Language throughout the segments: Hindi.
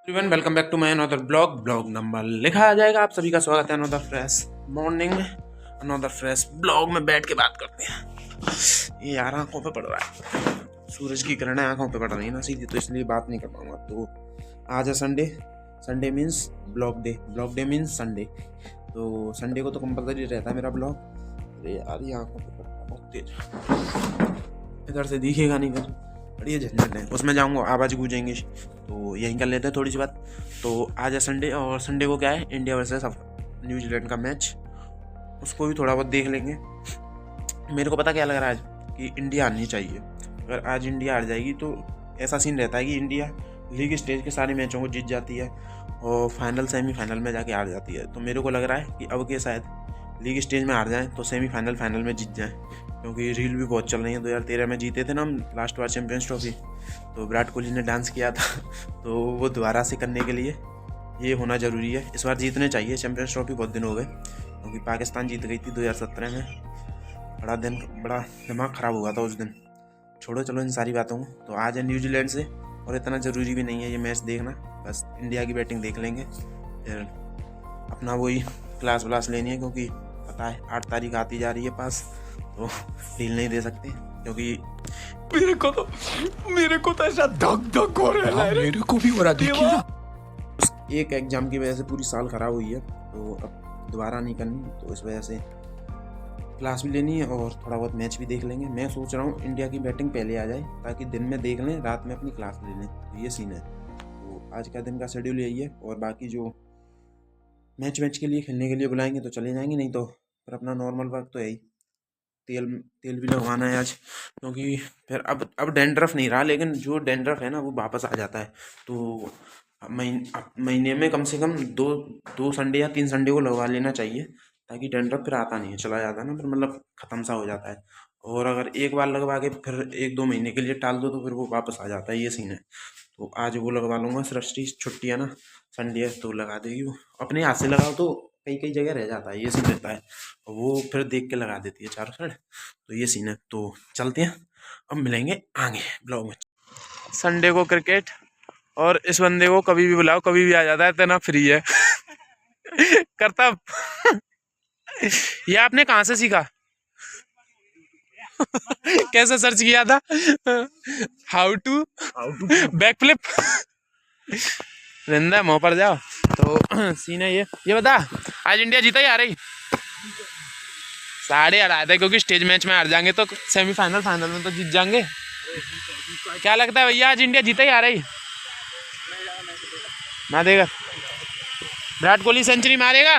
Everyone welcome back to my another blog number लिखा आ जाएगा। आप सभी का स्वागत है अनदर फ्रेश मॉर्निंग में, अनदर फ्रेश ब्लॉग में बैठ के बात करते हैं। ये यार आंखों पे पड़ रहा है, सूरज की किरणें आंखों पे पड़ रही है ना सीधी, तो इसलिए बात नहीं कर पाऊंगा। तो आज है Sunday means blog day means Sunday. तो संडे को तो कंपलसरी रहता है मेरा ब्लॉग। अरे यार ये आंखों पे पड़ रहा है बहुत तेज, इधर से दिखेगा नहीं फिर बड़ी झंझट है, उसमें जाऊंगा आवाज़ गूंजेंगे। तो यहीं कर लेते हैं थोड़ी सी बात। तो आज है संडे, और संडे को क्या है, इंडिया वर्सेस न्यूजीलैंड का मैच, उसको भी थोड़ा बहुत देख लेंगे। मेरे को पता क्या लग रहा है आज कि इंडिया हारनी चाहिए। अगर आज इंडिया हार जाएगी तो ऐसा सीन रहता है कि इंडिया लीग स्टेज के सारे मैचों को जीत जाती है और फाइनल सेमीफाइनल में जाके हार जाती है। तो मेरे को लग रहा है कि अब के शायद लीग स्टेज में हार जाएँ तो फाइनल में जीत जाएँ, क्योंकि रील भी बहुत चल रही है। 2013 में जीते थे ना हम लास्ट बार चैंपियंस ट्रॉफी, तो विराट कोहली ने डांस किया था। तो वो दोबारा से करने के लिए ये होना ज़रूरी है। इस बार जीतने चाहिए चैंपियंस ट्रॉफी, बहुत दिन हो गए, क्योंकि पाकिस्तान जीत गई थी 2017 में। बड़ा दिमाग ख़राब हुआ था उस दिन। छोड़ो चलो इन सारी बातों को। तो आज है न्यूजीलैंड से, और इतना ज़रूरी भी नहीं है ये मैच देखना, बस इंडिया की बैटिंग देख लेंगे, फिर अपना वही क्लास लेनी है, क्योंकि पता है 8 तारीख आती जा रही है पास, तो ढील नहीं दे सकते, क्योंकि मेरे को तो ऐसा धक हो रहा है। मेरे को भी हो रहा, देखिए ना। एक एग्जाम की वजह से पूरी साल खराब हुई है, तो अब दोबारा नहीं करनी, तो इस वजह से क्लास भी लेनी है और थोड़ा बहुत मैच भी देख लेंगे। मैं सोच रहा हूँ इंडिया की बैटिंग पहले आ जाए, ताकि दिन में देख लें, रात में अपनी क्लास ले लें। तो ये सीन है। तो आज का दिन का शेड्यूल यही है, और बाकी जो मैच के लिए खेलने के लिए बुलाएंगे तो चले जाएंगे, नहीं तो फिर अपना नॉर्मल वर्क तो है ही। तेल भी लगवाना है आज, क्योंकि फिर अब डेंड्रफ नहीं रहा, लेकिन जो डेंड्रफ है ना वो वापस आ जाता है। तो महीने में कम से कम दो संडे या 3 संडे को लगवा लेना चाहिए, ताकि डेंड्रफ फिर आता नहीं है, चला जाता है ना, फिर मतलब ख़त्म सा हो जाता है। और अगर एक बार लगवा के फिर 1-2 महीने के लिए टाल दो तो फिर वो वापस आ जाता है, ये सीन है। तो आज वो लगवा लूँगा। सृष्टि छुट्टी है ना, संडे है तो लगा देगी वो। अपने हाथ से लगाओ तो कई जगह रह जाता है, ये सीन रहता है, वो फिर देख के लगा देती है चारों साइड। तो ये सीन है। तो चलते हैं, अब मिलेंगे आगे ब्लॉग में। संडे को क्रिकेट, और इस बंदे को कभी भी बुलाओ कभी भी आ जाता है, इतना फ्री है। करता ये आपने कहाँ से सीखा? कैसे सर्च किया था? How to back flip. रिंदा मुँह पर जाओ। तो सीन है ये बता, आज इंडिया जीता ही आ रही? 8.5 आया था, क्योंकि स्टेज मैच में हार जाएंगे तो फाइनल में तो जीत जाएंगे। क्या लगता है भैया, आज इंडिया जीता ही आ रही? ना देगा विराट कोहली सेंचुरी मारेगा?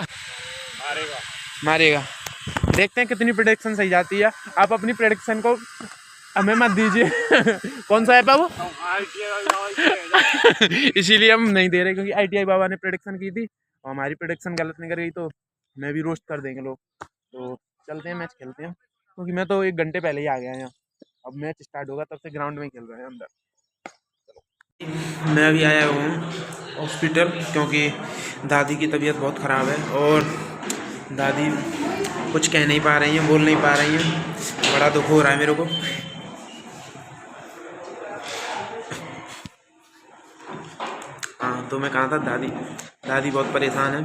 देखते हैं कितनी प्रेडिक्शन सही जाती है। आप अपनी प्रेडिक्शन को हमें मत दीजिए। कौन सा ऐप है वो? इसीलिए हम नहीं दे रहे, क्योंकि ITI बाबा ने प्रेडिक्शन की थी और हमारी प्रेडिक्शन गलत निकल गई, तो मैं भी रोस्ट कर देंगे लोग। तो चलते हैं, मैच खेलते हैं, क्योंकि मैं तो 1 घंटे पहले ही आ गया यहाँ। अब मैच स्टार्ट होगा तब से ग्राउंड में खेल रहे हैं अंदर। मैं अभी आया हूँ हॉस्पिटल, क्योंकि दादी की तबीयत बहुत ख़राब है, और दादी कुछ कह नहीं पा रही हैं, बोल नहीं पा रही हैं। बड़ा दुख हो रहा है मेरे को। हाँ, तो मैं कहा था, दादी बहुत परेशान है।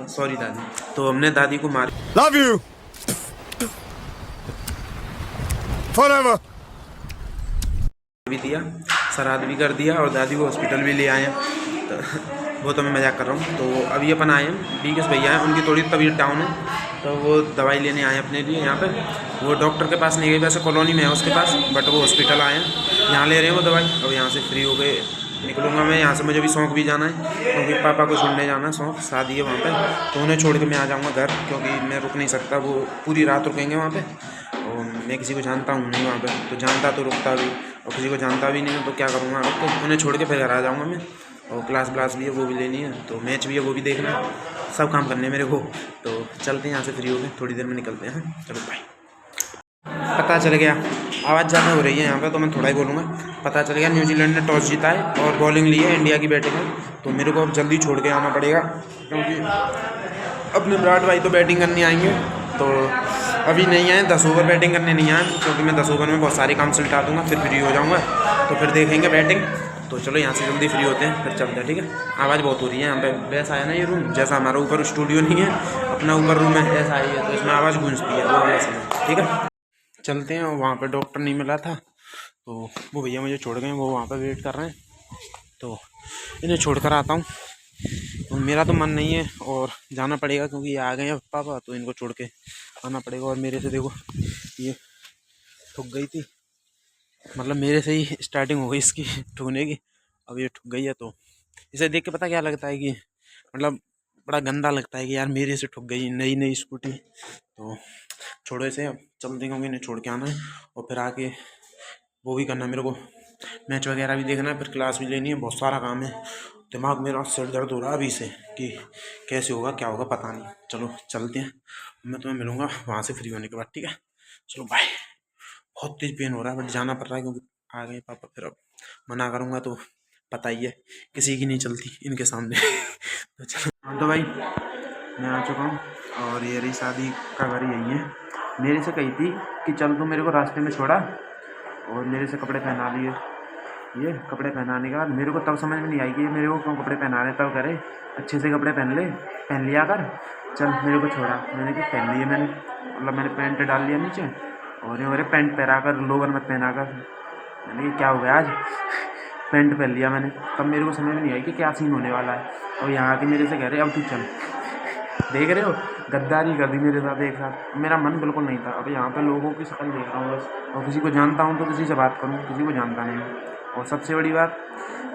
सॉरी दादी। तो हमने दादी को मार लव यू फॉरएवर भी दिया, श्राद्ध भी कर दिया, और दादी को हॉस्पिटल भी ले आए हैं। तो वो तो मैं मजाक कर रहा हूँ। तो अभी अपन आए हैं, BKS भैया हैं, उनकी थोड़ी तबीयत डाउन है, तो वो दवाई लेने आए अपने लिए यहाँ पे। वो डॉक्टर के पास नहीं गए, वैसे कॉलोनी में है उसके पास, बट वो हॉस्पिटल आए हैं, यहाँ ले रहे हैं वो दवाई। अब यहाँ से फ्री हो गए निकलूँगा मैं यहाँ से। मुझे भी शौक भी जाना है, क्योंकि पापा को छोड़ने जाना है, शौक शादी है वहाँ पे, तो उन्हें छोड़ के मैं आ जाऊँगा घर, क्योंकि मैं रुक नहीं सकता। वो पूरी रात रुकेंगे वहाँ पे, और मैं किसी को जानता हूँ नहीं वहाँ पे, तो जानता तो रुकता भी, और किसी को जानता भी नहीं है, तो क्या करूँगा? तो उन्हें छोड़ के फिर घर आ जाऊँगा मैं। और क्लास भी है, वो भी लेनी है, तो मैच भी है, वो भी देखना है, सब काम करने मेरे को। तो चलते हैं यहाँ से, फ्री हो गए, थोड़ी देर में निकलते हैं। चलो बाय। पता चल गया, आवाज़ ज़्यादा हो रही है यहाँ पे, तो मैं थोड़ा ही बोलूँगा। पता चल गया न्यूजीलैंड ने टॉस जीता है और बॉलिंग ली है, इंडिया की बैटिंग है। तो मेरे को अब जल्दी छोड़ के आना पड़ेगा, क्योंकि अपने विराट भाई तो बैटिंग करने आएंगे। तो अभी नहीं आए, 10 ओवर बैटिंग करने नहीं आए, क्योंकि मैं 10 ओवर में बहुत सारे काम सुलटा दूँगा, फिर फ्री हो जाऊँगा, तो फिर देखेंगे बैटिंग। तो चलो यहाँ से जल्दी फ्री होते हैं फिर चलते हैं, ठीक है। आवाज़ बहुत हो रही है यहाँ पे, वैसा है ना ये रूम, जैसा हमारा ऊपर स्टूडियो नहीं है, अपना ऊपर रूम है ऐसा ही है, तो इसमें आवाज़ गूंजती है वो वैसा है, ठीक है। चलते हैं। वहाँ पे डॉक्टर नहीं मिला था तो वो भैया मुझे छोड़ गए, वो वहाँ पे वेट कर रहे हैं, तो इन्हें छोड़ कर आता हूँ। तो मेरा तो मन नहीं है और जाना पड़ेगा क्योंकि ये आ गए हैं पापा, तो इनको छोड़ के आना पड़ेगा। और मेरे से देखो ये ठुक गई थी, मतलब मेरे से ही स्टार्टिंग हो गई इसकी ठुकने की, अब ये ठुक गई है। तो इसे देख के पता क्या लगता है कि मतलब बड़ा गंदा लगता है कि यार मेरे से ठुक गई नई नई स्कूटी। तो छोड़ो इसे, अब चलते होंगे, इन्हें छोड़ के आना है और फिर आके वो भी करना है मेरे को, मैच वगैरह भी देखना है, फिर क्लास भी लेनी है, बहुत सारा काम है। दिमाग मेरा सिर दर्द हो रहा है अभी से कि कैसे होगा क्या होगा पता नहीं। चलो चलते हैं, मैं तुम्हें मिलूँगा वहाँ से फ्री होने के बाद, ठीक है। चलो बाय। बहुत तेज पेन हो रहा है बट जाना पड़ रहा है क्योंकि आ गए पापा, फिर अब मना करूँगा तो पता ही है किसी की नहीं चलती इनके सामने तो चलो। हाँ तो भाई मैं आ चुका हूँ और ये रही शादी का घर यही है। मेरे से कही थी कि चल तू मेरे को रास्ते में छोड़ा और मेरे से कपड़े पहना लिए। ये कपड़े पहनाने के बाद मेरे को तब समझ में नहीं आई कि ये मेरे को क्यों कपड़े पहना रहे, तब करे अच्छे से कपड़े पहन लिया कर, चल मेरे को छोड़ा। मैंने कि पहन लिए, मैंने मतलब मैंने पैंट डाल लिया नीचे और ये मेरे पैंट पहना कर लोअर मत पहना कर। मैंने कि क्या हो गया आज पैंट पहन लिया मैंने, तब मेरे को समझ में नहीं आई कि क्या सीन होने वाला है। और यहाँ के मेरे से कह रहे अब तू चल, देख रहे हो गद्दारी कर दी मेरे साथ एक साथ। मेरा मन बिल्कुल नहीं था। अब यहाँ पे लोगों की शक्ल देख रहा हूँ बस, और किसी को जानता हूँ तो किसी से बात करूँ, किसी को जानता नहीं। और सबसे बड़ी बात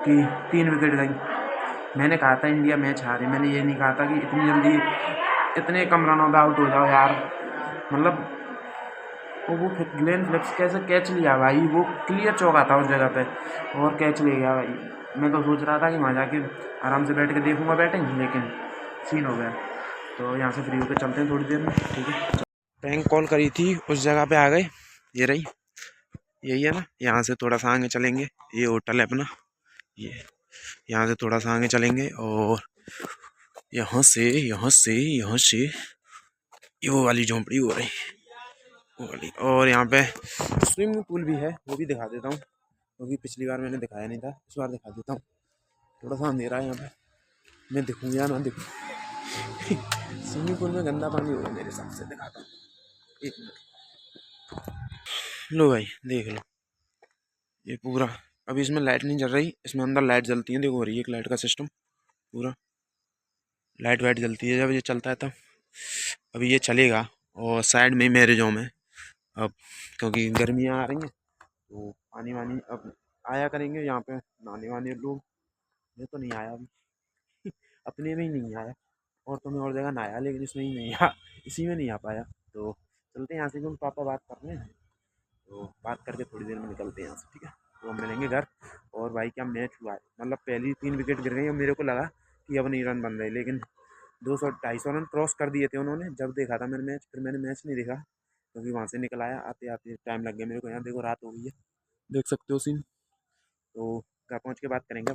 कि 3 विकेट गई। मैंने कहा था इंडिया मैच हारे, मैंने ये नहीं कहा था कि इतनी जल्दी इतने कम रनों में आउट हो जाओ यार। मतलब वो ग्लेन फिलिप्स कैसे कैच लिया भाई, वो क्लियर चौका था उस जगह पे और कैच ले गया भाई। मैं तो सोच रहा था कि वहाँ जाके आराम से बैठ के देखूँगा बैटिंग, लेकिन सीन हो गया। तो यहाँ से फ्री होकर चलते हैं थोड़ी देर में, ठीक है। बैंक कॉल करी थी उस जगह पे आ गए, ये रही, यही है ना। यहाँ से थोड़ा सा आगे चलेंगे, ये होटल है अपना, ये यहाँ से थोड़ा सा आगे चलेंगे और यहाँ से ये वो वाली झोंपड़ी हो रही, वो वाली। और यहाँ पे स्विमिंग पूल भी है, वो भी दिखा देता हूँ क्योंकि पिछली बार मैंने दिखाया नहीं था, इस बार दिखा देता हूँ। थोड़ा सा अंधेरा है यहाँ पे, मैं दिखूँ या ना दिखूँ स्विमिंग पूल में गंदा पानी होगा मेरे हिसाब से, दिखाता हूँ एक मिनट। लो भाई देख लो ये पूरा, अभी इसमें लाइट नहीं जल रही, इसमें अंदर लाइट जलती है, देखो हो रही है एक लाइट का सिस्टम, पूरा लाइट वाइट जलती है जब ये चलता है तब। अभी ये चलेगा और साइड में मैरिज होम है अब, क्योंकि गर्मियाँ आ रही हैं तो पानी वानी अब आया करेंगे यहाँ पे नहाने वाने लोग। मैं तो नहीं आया अभी अपने में ही नहीं आया, और तो मैं और जगह नहाया लेकिन इसमें ही नहीं आ, इसी में नहीं आ पाया। तो चलते हैं यहाँ से क्योंकि पापा बात कर रहे हैं, तो बात करके थोड़ी देर में निकलते हैं यहाँ से, ठीक है। तो हम मिलेंगे घर। और भाई क्या मैच हुआ है, मतलब पहली 3 विकेट गिर गई और मेरे को लगा कि अब नहीं रन बन रहे, लेकिन 200-250 रन क्रॉस कर दिए थे उन्होंने जब देखा था मैंने मैच। फिर मैंने मैच नहीं देखा क्योंकि वहाँ से निकल आया, आते आते टाइम लग गया मेरे को। यहाँ देखो रात हो गई है, देख सकते हो सीन। तो घर पहुँच के बात करेंगे,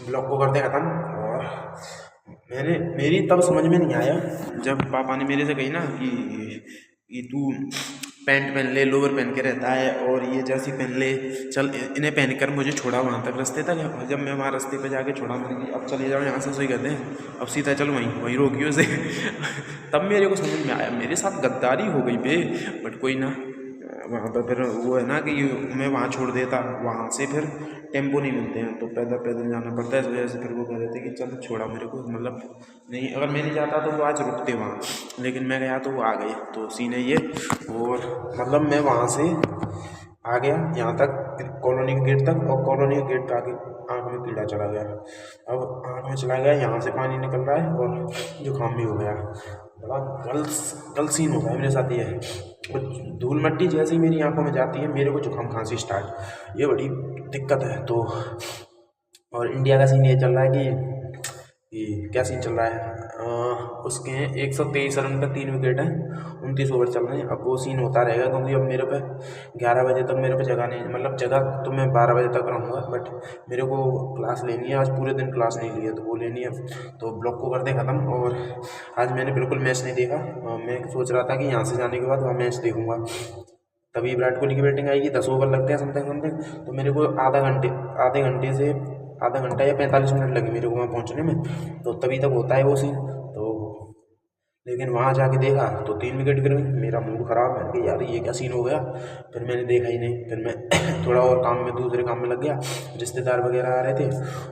ब्लॉग को करते ख़त्म। और मेरी तब समझ में नहीं आया जब पापा ने मेरे से कही ना कि तू पैंट पहन ले, लोअर पहन के रहता है और ये जर्सी पहन ले, चल इन्हें पहन कर मुझे छोड़ा वहाँ तक रास्ते तक। जब मैं वहाँ रास्ते पे जाके छोड़ा, मैंने अब चले जाओ यहाँ से, सही कहते हैं अब सीधा चलो वहीं रोकियो से तब मेरे को समझ में आया मेरे साथ गद्दारी हो गई बे। बट कोई ना, वहाँ पर फिर वो है ना कि मैं वहाँ छोड़ देता, वहाँ से फिर टेम्पो नहीं मिलते हैं तो पैदल पैदल जाना पड़ता है। इस वजह से फिर वो कह रहे थे कि चल छोड़ा मेरे को, मतलब नहीं अगर मैं नहीं जाता तो वो आज रुकते वहाँ, लेकिन मैं गया तो वो आ गए। तो सीन है ये। और मतलब मैं वहाँ से आ गया यहाँ तक कॉलोनी के गेट तक, और कॉलोनी के गेट पे आके आँख में कीड़ा चला गया। अब आँख में चला गया, यहाँ से पानी निकल रहा है और जुकाम भी हो गया। बड़ा गलत सीन होता है मेरे साथ ये। और धूल मिट्टी जैसे ही मेरी आंखों में जाती है मेरे को जुकाम खांसी स्टार्ट, ये बड़ी दिक्कत है। तो और इंडिया का सीन ये चल रहा है कि क्या सीन चल रहा है, उसके 123 रन पे 3 विकेट हैं, 29 ओवर चल रहे हैं। अब वो सीन होता रहेगा क्योंकि अब मेरे पे 11 बजे तक मेरे पे जगह नहीं, मतलब जगह तो मैं 12 बजे तक रहूँगा, बट मेरे को क्लास लेनी है। आज पूरे दिन क्लास नहीं ली है तो वो लेनी है। तो ब्लॉग को करते ख़त्म। और आज मैंने बिल्कुल मैच नहीं देखा, मैं सोच रहा था कि यहाँ से जाने के बाद वहाँ मैच देखूँगा, तभी विराट कोहली की बैटिंग आएगी, 10 ओवर लगते हैं समथिंग। तो मेरे को आधे घंटा या 45 मिनट लगे मेरे को वहाँ पहुँचने में। तो तभी तक होता है वो सीन। तो लेकिन वहाँ जाके देखा तो 3 विकेट गिर गई। मेरा मूड ख़राब है कि यार ये क्या सीन हो गया। फिर मैंने देखा ही नहीं। फिर मैं थोड़ा और दूसरे काम में लग गया। रिश्तेदार वगैरह आ रहे थे,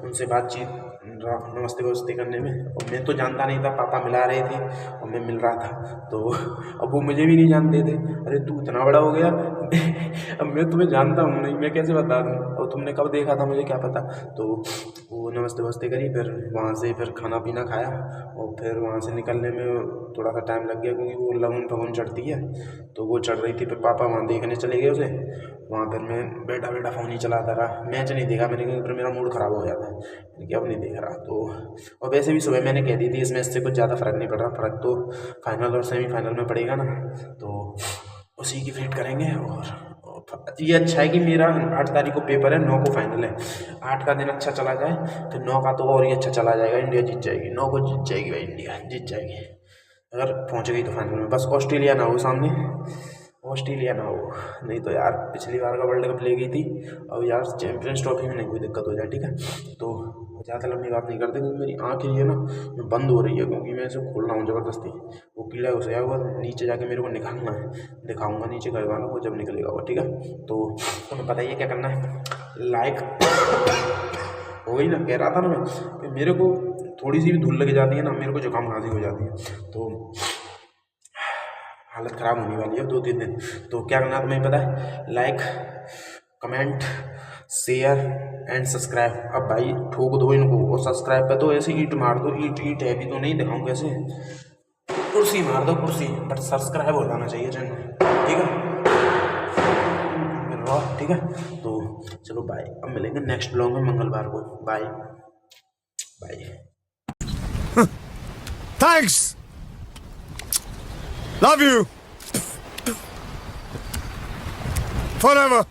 उनसे बातचीत नमस्ते वस्ते करने में। और मैं तो जानता नहीं था, पापा मिला रहे थे और मैं मिल रहा था। तो अब वो मुझे भी नहीं जानते थे। अरे तू इतना बड़ा हो गया अब मैं तुम्हें जानता हूँ नहीं, मैं कैसे बता दूँ, और तुमने कब देखा था मुझे क्या पता। तो वो नमस्ते वस्ते करी, फिर वहाँ से फिर खाना पीना खाया। और फिर वहाँ से निकलने में थोड़ा सा टाइम लग गया, क्योंकि वो लगन फगुन चढ़ती है तो वो चढ़ रही थी। फिर पापा वहाँ देखने चले गए उसे। वहाँ फिर मैं बैठा फ़ोन ही चलाता रहा, मैच नहीं देखा मैंने, क्योंकि फिर मेरा मूड ख़राब हो जाता है। मैंने क्या अब नहीं देख रहा। तो और वैसे भी सुबह मैंने कह दी थी इस मैच से कुछ ज़्यादा फ़र्क नहीं पड़ रहा, फ़र्क तो फाइनल और सेमीफाइनल में पड़ेगा ना, तो उसी की वेट करेंगे। और ये अच्छा है कि मेरा 8 तारीख को पेपर है, 9 को फाइनल है। 8 का दिन अच्छा चला जाए तो 9 का तो और ही अच्छा चला जाएगा। इंडिया जीत जाएगी, 9 को जीत जाएगी भाई, इंडिया जीत जाएगी अगर पहुंच गई तो फाइनल में। बस ऑस्ट्रेलिया ना हो सामने, ऑस्ट्रेलिया ना हो, नहीं तो यार पिछली बार का वर्ल्ड कप ले गई थी। अब यार चैंपियंस ट्रॉफी में नहीं कोई दिक्कत हो जाए, ठीक है। तो ज़्यादा लंबी बात नहीं करते, क्योंकि मेरी आँख ये ना बंद हो रही है, क्योंकि मैं इसे खोल रहा हूँ ज़बरदस्ती। वो कीड़ा घुस गया वो, नीचे जाके मेरे को निकालना है, दिखाऊंगा नीचे घर वालों को जब निकलेगा वो, ठीक है। तो तुम्हें पता ही है क्या करना है। लाइक हो गई ना, कह रहा था ना मैं कि मेरे को थोड़ी सी भी धूल लग जाती है ना, मेरे को जुकाम खांसी हो जाती है, तो हालत ख़राब होने वाली है 2-3 दिन। तो क्या करना तुम्हें पता है, like comment share and subscribe. अब भाई ठोक दो इनको, और सब्सक्राइब पे तो ऐसे ईंट मार दो, ईंट है भी तो नहीं दिखाऊँ कैसे, कुर्सी मार दो कुर्सी, बट सब्सक्राइब हो जाना चाहिए चैनल, ठीक है। ठीक है, तो चलो बाय। अब मिलेंगे नेक्स्ट ब्लॉग में मंगलवार को। Bye bye. Thanks. Love you. Forever.